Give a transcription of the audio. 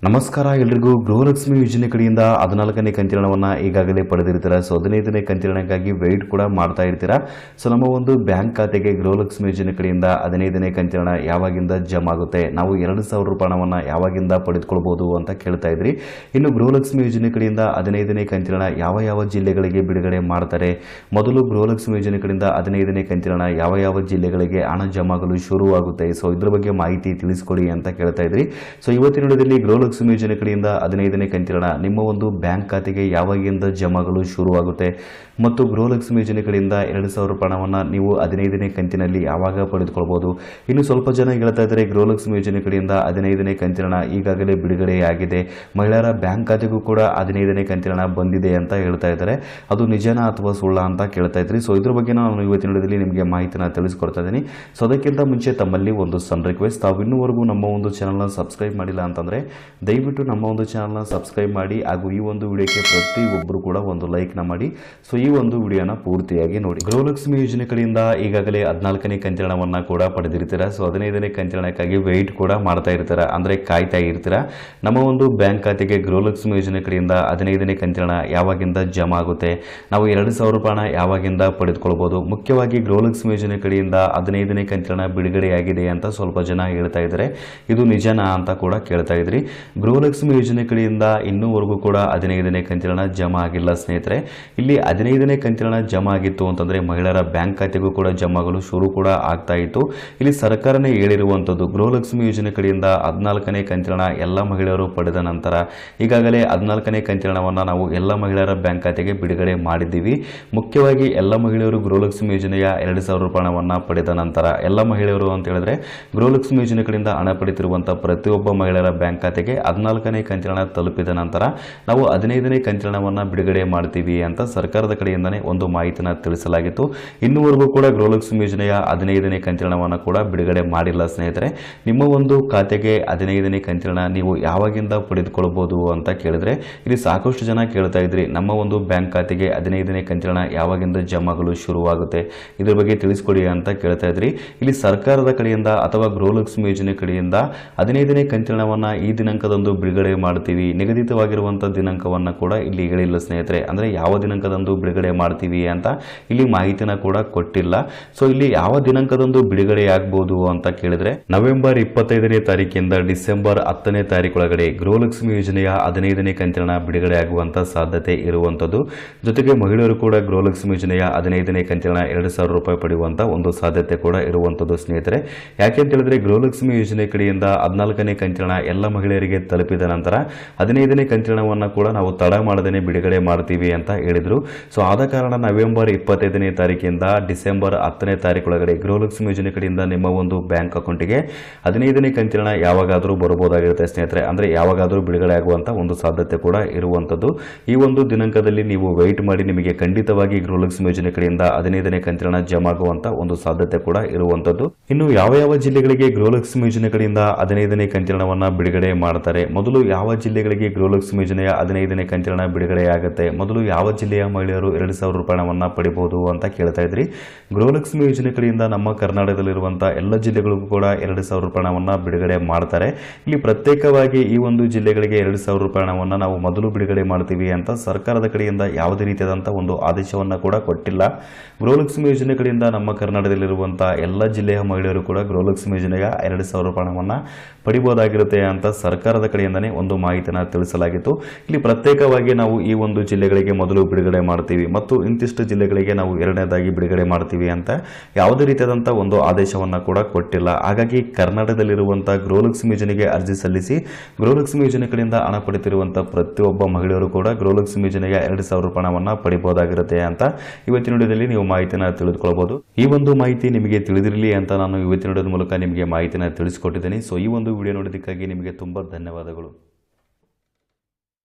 ನಮಸ್ಕಾರ ಎಲ್ರಿಗೂ. ಗೃಹಲಕ್ಷ್ಮಿ ಯೋಜನೆ ಕಡೆಯಿಂದ 14ನೇ ಕಂತಿನವನ್ನು ಈಗಾಗಲೇ ಪಡೆದಿರ್ತೀರಾ. ಸೊ 15ನೇ ಕಂತಿನಕ್ಕಾಗಿ ವೆಯ್ಟ್ ಕೂಡ ಮಾಡ್ತಾ ಇರ್ತೀರಾ. ಸೊ ನಮ್ಮ ಒಂದು ಬ್ಯಾಂಕ್ ಖಾತೆಗೆ ಗೃಹಲಕ್ಷ್ಮಿ ಯೋಜನೆ ಕಡೆಯಿಂದ 15ನೇ ಕಂತಿನ ಯಾವಾಗಿಂದ ಜಮಾ ಆಗುತ್ತೆ, ನಾವು 2,000 ರೂಪಾಯಿವನ್ನು ಯಾವಾಗಿಂದ ಪಡೆದುಕೊಳ್ಬಹುದು ಅಂತ ಕೇಳ್ತಾ ಇದ್ರಿ. ಇನ್ನು ಗೃಹಲಕ್ಷ್ಮಿ ಯೋಜನೆ ಕಡೆಯಿಂದ 15ನೇ ಕಂತಿನ ಯಾವ ಜಿಲ್ಲೆಗಳಿಗೆ ಬಿಡುಗಡೆ ಮಾಡ್ತಾರೆ, ಮೊದಲು ಗೃಹಲಕ್ಷ್ಮಿ ಯೋಜನೆ ಕಡೆಯಿಂದ 15ನೇ ಕಂತಿನ ಯಾವ ಜಿಲ್ಲೆಗಳಿಗೆ ಹಣ ಜಮಾಗಲು ಶುರುವಾಗುತ್ತೆ, ಸೊ ಇದ್ರ ಬಗ್ಗೆ ಮಾಹಿತಿ ತಿಳಿಸ್ಕೊಡಿ ಅಂತ ಕೇಳ್ತಾ ಇದ್ರಿ. ಸೊ ಇವತ್ತಿನ ವಿಡಿಯೋದಲ್ಲಿ ಗೃಹಲಕ್ಷ್ಮಿ ಯೋಜನೆ ಕಡೆಯಿಂದ 15ನೇ ಕಂತಿನ ನಿಮ್ಮ ಒಂದು ಬ್ಯಾಂಕ್ ಖಾತೆಗೆ ಯಾವಾಗಿಂದ ಜಮಾಗಲು ಶುರುವಾಗುತ್ತೆ ಮತ್ತು ಗೃಹಲಕ್ಷ್ಮಿ ಯೋಜನೆ ಕಡೆಯಿಂದ 2,000 ರೂಪಾಯಿವನ್ನು ನೀವು 15ನೇ ಕಂತಿನಲ್ಲಿ ಯಾವಾಗ ಪಡೆದುಕೊಳ್ಬಹುದು. ಇನ್ನು ಸ್ವಲ್ಪ ಜನ ಹೇಳ್ತಾ ಇದ್ದಾರೆ ಗೃಹಲಕ್ಷ್ಮಿ ಯೋಜನೆ ಕಡೆಯಿಂದ 15ನೇ ಕಂತಿನ ಈಗಾಗಲೇ ಬಿಡುಗಡೆಯಾಗಿದೆ, ಮಹಿಳೆಯರ ಬ್ಯಾಂಕ್ ಖಾತೆಗೂ ಕೂಡ 15ನೇ ಕಂತಿನ ಬಂದಿದೆ ಅಂತ ಹೇಳ್ತಾ ಇದ್ದಾರೆ. ಅದು ನಿಜನಾ ಅಥವಾ ಸುಳ್ಳ ಅಂತ ಕೇಳ್ತಾ ಇದ್ರಿ. ಸೊ ಇದ್ರ ಬಗ್ಗೆ ನಾನು ಇವತ್ತಿನ ವಿಡಿಯೋದಲ್ಲಿ ನಿಮಗೆ ಮಾಹಿತಿನ ತಿಳಿಸ್ಕೊಡ್ತಾ ಇದ್ದೀನಿ. ಸೊ ಅದಕ್ಕಿಂತ ಮುಂಚೆ ತಮ್ಮಲ್ಲಿ ಒಂದು ಸಣ್ಣ ರಿಕ್ವೆಸ್ಟ್, ತಾವು ಇನ್ನೂವರೆಗೂ ನಮ್ಮ ಒಂದು ಚಾನಲ್ನ ಸಬ್ಸ್ಕ್ರೈಬ್ ಮಾಡಿಲ್ಲ ಅಂತಂದರೆ ದಯವಿಟ್ಟು ನಮ್ಮ ಒಂದು ಚಾನಲ್ನ ಸಬ್ಸ್ಕ್ರೈಬ್ ಮಾಡಿ, ಹಾಗೂ ಈ ಒಂದು ವಿಡಿಯೋಕ್ಕೆ ಪ್ರತಿಯೊಬ್ಬರು ಕೂಡ ಒಂದು ಲೈಕ್ನ ಮಾಡಿ. ಸೊ ಈ ಒಂದು ವಿಡಿಯೋನ ಪೂರ್ತಿಯಾಗಿ ನೋಡಿ. ಗೃಹಲಕ್ಷ್ಮಿ ಯೋಜನೆ ಕಡೆಯಿಂದ ಈಗಾಗಲೇ 14ನೇ ಕಂತಿನವನ್ನು ಕೂಡ ಪಡೆದಿರ್ತೀರಾ. ಸೊ 15ನೇ ಕಂತಿನಕ್ಕಾಗಿ ವೆಯ್ಟ್ ಕೂಡ ಮಾಡ್ತಾ ಇರ್ತೀರಾ, ಅಂದರೆ ಕಾಯ್ತಾ ಇರ್ತೀರಾ. ನಮ್ಮ ಒಂದು ಬ್ಯಾಂಕ್ ಖಾತೆಗೆ ಗೃಹಲಕ್ಷ್ಮಿ ಯೋಜನೆ ಕಡೆಯಿಂದ 15ನೇ ಕಂತಿನ ಯಾವಾಗಿಂದ ಜಮಾ ಆಗುತ್ತೆ, ನಾವು 2,000 ರೂಪಾಯಿನ ಯಾವಾಗಿಂದ ಪಡೆದುಕೊಳ್ಬಹುದು. ಮುಖ್ಯವಾಗಿ ಗೃಹಲಕ್ಷ್ಮಿ ಯೋಜನೆ ಕಡೆಯಿಂದ 15ನೇ ಕಂತಿನ ಬಿಡುಗಡೆಯಾಗಿದೆ ಅಂತ ಸ್ವಲ್ಪ ಜನ ಹೇಳ್ತಾ ಇದ್ದಾರೆ. ಇದು ನಿಜನಾ ಅಂತ ಕೂಡ ಕೇಳ್ತಾ ಇದ್ರಿ. ಗೃಹಲಕ್ಷ್ಮಿ ಯೋಜನೆ ಕಡೆಯಿಂದ ಇನ್ನೂವರೆಗೂ ಕೂಡ 15ನೇ ಕಂತಿನ ಜಮಾ ಆಗಿಲ್ಲ ಸ್ನೇಹಿತರೆ. ಇಲ್ಲಿ 15ನೇ ಕಂತಿನ ಜಮಾ ಆಗಿತ್ತು ಅಂತಂದರೆ ಮಹಿಳೆಯರ ಬ್ಯಾಂಕ್ ಖಾತೆಗೂ ಕೂಡ ಜಮಾ ಆಗಲು ಶುರು ಕೂಡ ಆಗ್ತಾ ಇತ್ತು. ಇಲ್ಲಿ ಸರ್ಕಾರನೇ ಹೇಳಿರುವಂಥದ್ದು ಗೃಹಲಕ್ಷ್ಮಿ ಯೋಜನೆ ಕಡೆಯಿಂದ 14ನೇ ಕಂತಿನ ಎಲ್ಲ ಮಹಿಳೆಯರು ಪಡೆದ ನಂತರ ಈಗಾಗಲೇ 14ನೇ ಕಂತಿನವನ್ನು ನಾವು ಎಲ್ಲ ಮಹಿಳೆಯರ ಬ್ಯಾಂಕ್ ಖಾತೆಗೆ ಬಿಡುಗಡೆ ಮಾಡಿದ್ದೀವಿ. ಮುಖ್ಯವಾಗಿ ಎಲ್ಲ ಮಹಿಳೆಯರು ಗೃಹಲಕ್ಷ್ಮಿ ಯೋಜನೆಯ 2,000 ರೂಪಾಯಿವನ್ನು ಪಡೆದ ನಂತರ, ಎಲ್ಲ ಮಹಿಳೆಯರು ಅಂತ ಹೇಳಿದ್ರೆ ಗೃಹಲಕ್ಷ್ಮಿ ಯೋಜನೆ ಕಡೆಯಿಂದ ಹಣ ಪಡೆದಿರುವಂಥ ಪ್ರತಿಯೊಬ್ಬ ಮಹಿಳೆಯರ ಬ್ಯಾಂಕ್ ಖಾತೆಗೆ 14ನೇ ಕಂತಿನ ತಲುಪಿದ ನಂತರ ನಾವು 15ನೇ ಕಂತಿನವನ್ನು ಬಿಡುಗಡೆ ಮಾಡ್ತೀವಿ ಅಂತ ಸರ್ಕಾರದ ಕಡೆಯಿಂದನೇ ಒಂದು ಮಾಹಿತಿನ ತಿಳಿಸಲಾಗಿತ್ತು. ಇನ್ನೂವರೆಗೂ ಕೂಡ ಗೃಹಲಕ್ಷ್ಮಿ ಯೋಜನೆಯ 15ನೇ ಕಂತಿನವನ್ನು ಕೂಡ ಬಿಡುಗಡೆ ಮಾಡಿಲ್ಲ ಸ್ನೇಹಿತರೆ. ನಿಮ್ಮ ಒಂದು ಖಾತೆಗೆ 15ನೇ ಕಂತಿನ ನೀವು ಯಾವಾಗಿಂದ ಪಡೆದುಕೊಳ್ಳಬಹುದು ಅಂತ ಕೇಳಿದ್ರೆ ಇಲ್ಲಿ ಸಾಕಷ್ಟು ಜನ ಕೇಳ್ತಾ ಇದ್ರಿ, ನಮ್ಮ ಒಂದು ಬ್ಯಾಂಕ್ ಖಾತೆಗೆ 15ನೇ ಕಂತಿನ ಯಾವಾಗಿಂದ ಜಮಾಗಲು ಶುರುವಾಗುತ್ತೆ, ಇದ್ರ ಬಗ್ಗೆ ತಿಳಿಸ್ಕೊಡಿ ಅಂತ ಕೇಳ್ತಾ ಇದ್ರಿ. ಇಲ್ಲಿ ಸರ್ಕಾರದ ಕಡೆಯಿಂದ ಅಥವಾ ಗೃಹಲಕ್ಷ್ಮಿ ಯೋಜನೆ ಕಡೆಯಿಂದ 15ನೇ ಕಂತಿನವನ್ನು ಈ ದಿನಾಂಕದಂದು ಬಿಡುಗಡೆ ಮಾಡ್ತೀವಿ, ನಿಗದಿತವಾಗಿರುವಂತಹ ದಿನಾಂಕವನ್ನು ಕೂಡ ಇಲ್ಲಿ ಹೇಳಿಲ್ಲ ಸ್ನೇಹಿತರೆ. ಅಂದರೆ ಯಾವ ದಿನಾಂಕದಂದು ಬಿಡುಗಡೆ ಮಾಡ್ತೀವಿ ಅಂತ ಇಲ್ಲಿ ಮಾಹಿತಿನ ಕೂಡ ಕೊಟ್ಟಿಲ್ಲ. ಸೊ ಇಲ್ಲಿ ಯಾವ ದಿನಾಂಕದಂದು ಬಿಡುಗಡೆ ಆಗಬಹುದು ಅಂತ ಕೇಳಿದ್ರೆ ನವೆಂಬರ್ 25ನೇ ತಾರೀಕಿಂದ ಡಿಸೆಂಬರ್ 10ನೇ ತಾರೀಕೊಳಗಡೆ ಗೃಹಲಕ್ಷ್ಮಿ ಯೋಜನೆಯ 15ನೇ ಕಂತಿನ ಬಿಡುಗಡೆ ಆಗುವಂತ ಸಾಧ್ಯತೆ ಇರುವಂತದ್ದು. ಜೊತೆಗೆ ಮಹಿಳೆಯರು ಕೂಡ ಗೃಹಲಕ್ಷ್ಮಿ ಯೋಜನೆಯ 15ನೇ ಕಂತಿನ 2,000 ರೂಪಾಯಿ ಪಡೆಯುವಂತ ಒಂದು ಸಾಧ್ಯತೆ ಕೂಡ ಇರುವಂತದ್ದು ಸ್ನೇಹಿತರೆ. ಯಾಕೆಂತ ಹೇಳಿದ್ರೆ ಗೃಹಲಕ್ಷ್ಮಿ ಯೋಜನೆ ಕಡೆಯಿಂದ 14ನೇ ಕಂತಿನ ಎಲ್ಲ ಮಹಿಳೆಯರಿಗೆ ತಲುಪಿದ ನಂತರ 15ನೇ ಕಂತಿನವನ್ನು ಕೂಡ ನಾವು ತಡ ಮಾಡದೇನೆ ಬಿಡುಗಡೆ ಮಾಡ್ತೀವಿ ಅಂತ ಹೇಳಿದ್ರು. ಸೊ ಆದ ಕಾರಣ ನವೆಂಬರ್ 25ನೇ ತಾರೀಕಿಂದ ಡಿಸೆಂಬರ್ 10ನೇ ತಾರೀಕೊಳಗಡೆ ಗೃಹಲಕ್ಷ್ಮಿ ಯೋಜನೆ ಕಡೆಯಿಂದ ನಿಮ್ಮ ಒಂದು ಬ್ಯಾಂಕ್ ಅಕೌಂಟಿಗೆ 15ನೇ ಕಂತಿನ ಯಾವಾಗಾದರೂ ಬರಬಹುದಾಗಿರುತ್ತೆ ಸ್ನೇಹಿತರೆ. ಅಂದರೆ ಯಾವಾಗಾದರೂ ಬಿಡುಗಡೆ ಆಗುವಂತ ಒಂದು ಸಾಧ್ಯತೆ ಕೂಡ ಇರುವಂತದ್ದು. ಈ ಒಂದು ದಿನಾಂಕದಲ್ಲಿ ನೀವು ವೆಯ್ಟ್ ಮಾಡಿ, ನಿಮಗೆ ಖಂಡಿತವಾಗಿ ಗೃಹಲಕ್ಷ್ಮಿ ಯೋಜನೆ ಕಡೆಯಿಂದ 15ನೇ ಕಂತಿನ ಜಮಾ ಆಗುವಂತ ಒಂದು ಸಾಧ್ಯತೆ ಕೂಡ ಇರುವಂತದ್ದು. ಇನ್ನು ಯಾವ ಜಿಲ್ಲೆಗಳಿಗೆ ಗೃಹಲಕ್ಷ್ಮಿ ಯೋಜನೆ ಕಡೆಯಿಂದ 15ನೇ ಕಂತಿನವನ್ನು ಬಿಡುಗಡೆ ಮಾಡ್ತಾರೆ, ಮೊದಲು ಯಾವ ಜಿಲ್ಲೆಗಳಿಗೆ ಗೃಹಲಕ್ಷ್ಮಿ ಯೋಜನೆಯ 15ನೇ ಕಂತಿನ ಬಿಡುಗಡೆ ಆಗುತ್ತೆ, ಮೊದಲು ಯಾವ ಜಿಲ್ಲೆಯ ಮಹಿಳೆಯರು 2,000 ರೂಪಾಯಿವನ್ನು ಪಡಿಬಹುದು ಅಂತ ಕೇಳ್ತಾ ಇದ್ರಿ. ಗೃಹಲಕ್ಷ್ಮಿ ಯೋಜನೆ ಕಡೆಯಿಂದ ನಮ್ಮ ಕರ್ನಾಟಕದಲ್ಲಿರುವಂತಹ ಎಲ್ಲ ಜಿಲ್ಲೆಗಳಿಗೂ ಕೂಡ 2,000 ರೂಪಾಯಿವನ್ನು ಬಿಡುಗಡೆ ಮಾಡ್ತಾರೆ. ಇಲ್ಲಿ ಪ್ರತ್ಯೇಕವಾಗಿ ಈ ಒಂದು ಜಿಲ್ಲೆಗಳಿಗೆ 2,000 ರೂಪಾಯಿವನ್ನು ನಾವು ಮೊದಲು ಬಿಡುಗಡೆ ಮಾಡ್ತೀವಿ ಅಂತ ಸರ್ಕಾರದ ಕಡೆಯಿಂದ ಯಾವುದೇ ರೀತಿಯಾದಂತಹ ಒಂದು ಆದೇಶವನ್ನು ಕೂಡ ಕೊಟ್ಟಿಲ್ಲ. ಗೃಹಲಕ್ಷ್ಮಿ ಯೋಜನೆ ಕಡೆಯಿಂದ ನಮ್ಮ ಕರ್ನಾಟಕದಲ್ಲಿರುವಂತಹ ಎಲ್ಲ ಜಿಲ್ಲೆಯ ಮಹಿಳೆಯರು ಕೂಡ ಗೃಹಲಕ್ಷ್ಮಿ ಯೋಜನೆಯ 2,000 ರೂಪಾಯಿವನ್ನು ಪಡಿಬಹುದಾಗಿರುತ್ತೆ ಅಂತ ಸರ್ಕಾರದ ಕಡೆಯಿಂದನೇ ಒಂದು ಮಾಹಿತಿನ ತಿಳಿಸಲಾಗಿತ್ತು. ಇಲ್ಲಿ ಪ್ರತ್ಯೇಕವಾಗಿ ನಾವು ಈ ಒಂದು ಜಿಲ್ಲೆಗಳಿಗೆ ಮೊದಲು ಬಿಡುಗಡೆ ಮಾಡ್ತೀವಿ ಮತ್ತು ಇಂತಿಷ್ಟು ಜಿಲ್ಲೆಗಳಿಗೆ ನಾವು ಎರಡನೇದಾಗಿ ಬಿಡುಗಡೆ ಮಾಡ್ತೀವಿ ಅಂತ ಯಾವುದೇ ರೀತಿಯಾದಂತಹ ಒಂದು ಆದೇಶವನ್ನು ಕೂಡ ಕೊಟ್ಟಿಲ್ಲ. ಹಾಗಾಗಿ ಕರ್ನಾಟಕದಲ್ಲಿರುವಂತಹ ಗೃಹಲಕ್ಷ್ಮಿ ಯೋಜನೆಗೆ ಅರ್ಜಿ ಸಲ್ಲಿಸಿ ಗೃಹಲಕ್ಷ್ಮಿ ಯೋಜನೆ ಕಡೆಯಿಂದ ಹಣ ಪಡೆದಿರುವಂತಹ ಪ್ರತಿಯೊಬ್ಬ ಮಹಿಳೆಯರು ಕೂಡ ಗೃಹಲಕ್ಷ್ಮಿ ಯೋಜನೆಯ 2,000 ರೂಪಾಯಿವನ್ನು ಪಡಿಬಹುದಾಗಿರುತ್ತೆ ಅಂತ ಇವತ್ತಿನ ವಿಡಿಯೋದಲ್ಲಿ ನೀವು ಮಾಹಿತಿನ ತಿಳಿದುಕೊಳ್ಳಬಹುದು. ಈ ಒಂದು ಮಾಹಿತಿ ನಿಮಗೆ ತಿಳಿದಿರಲಿ ಅಂತ ನಾನು ಇವತ್ತಿನ ವಿಡಿಯೋದ ಮೂಲಕ ನಿಮಗೆ ಮಾಹಿತಿನ ತಿಳಿಸಿಕೊಟ್ಟಿದ್ದೇನೆ. ಸೊ ಈ ಒಂದು ವಿಡಿಯೋ ನೋಡೋದಕ್ಕಾಗಿ ನಿಮಗೆ ತುಂಬಾ ಧನ್ಯವಾದಗಳು.